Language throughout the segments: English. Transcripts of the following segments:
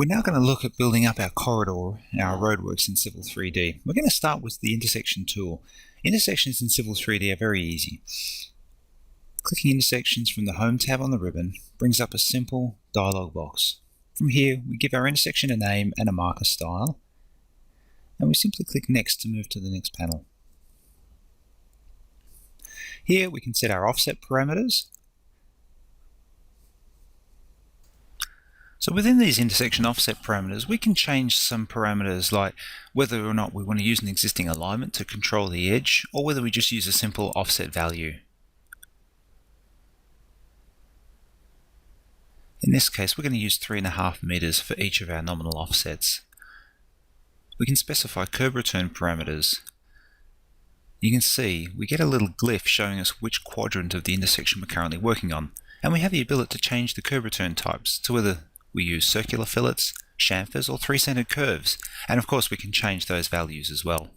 We're now going to look at building up our corridor, our roadworks in Civil 3D. We're going to start with the intersection tool. Intersections in Civil 3D are very easy. Clicking intersections from the Home tab on the ribbon brings up a simple dialog box. From here, we give our intersection a name and a marker style, and we simply click Next to move to the next panel. Here we can set our offset parameters. So within these intersection offset parameters, we can change some parameters like whether or not we want to use an existing alignment to control the edge, or whether we just use a simple offset value. In this case, we're going to use 3.5 meters for each of our nominal offsets. We can specify curb return parameters. You can see we get a little glyph showing us which quadrant of the intersection we're currently working on, and we have the ability to change the curb return types to whether we use circular fillets, chamfers, or three-centered curves, and of course we can change those values as well.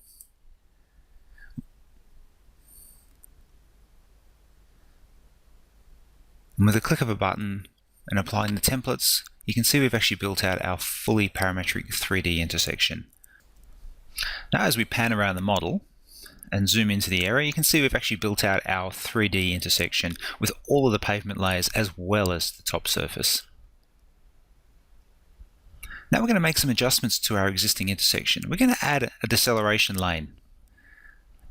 And with a click of a button and applying the templates, you can see we've actually built out our fully parametric 3D intersection. Now as we pan around the model and zoom into the area, you can see we've actually built out our 3D intersection with all of the pavement layers as well as the top surface. Now we're going to make some adjustments to our existing intersection. We're going to add a deceleration lane.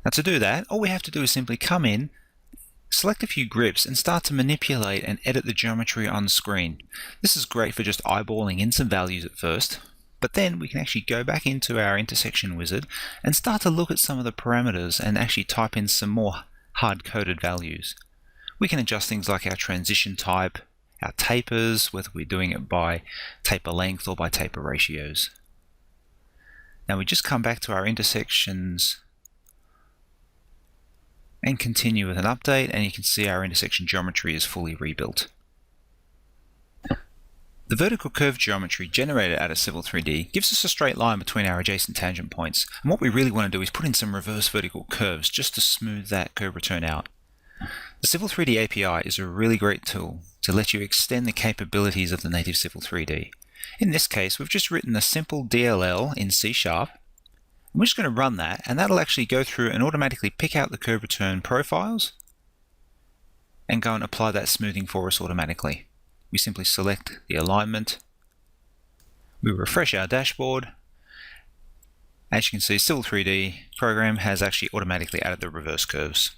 Now to do that, all we have to do is simply come in, select a few grips, and start to manipulate and edit the geometry on screen. This is great for just eyeballing in some values at first, but then we can actually go back into our intersection wizard and start to look at some of the parameters and actually type in some more hard-coded values. We can adjust things like our transition type, our tapers, whether we're doing it by taper length or by taper ratios. Now we just come back to our intersections and continue with an update, and you can see our intersection geometry is fully rebuilt. The vertical curve geometry generated out of Civil 3D gives us a straight line between our adjacent tangent points, and what we really want to do is put in some reverse vertical curves just to smooth that curve return out. The Civil 3D API is a really great tool to let you extend the capabilities of the native Civil 3D. In this case, we've just written a simple DLL in C#. We're just going to run that, and that'll actually go through and automatically pick out the curve return profiles and go and apply that smoothing for us automatically. We simply select the alignment, we refresh our dashboard. As you can see, Civil 3D program has actually automatically added the reverse curves.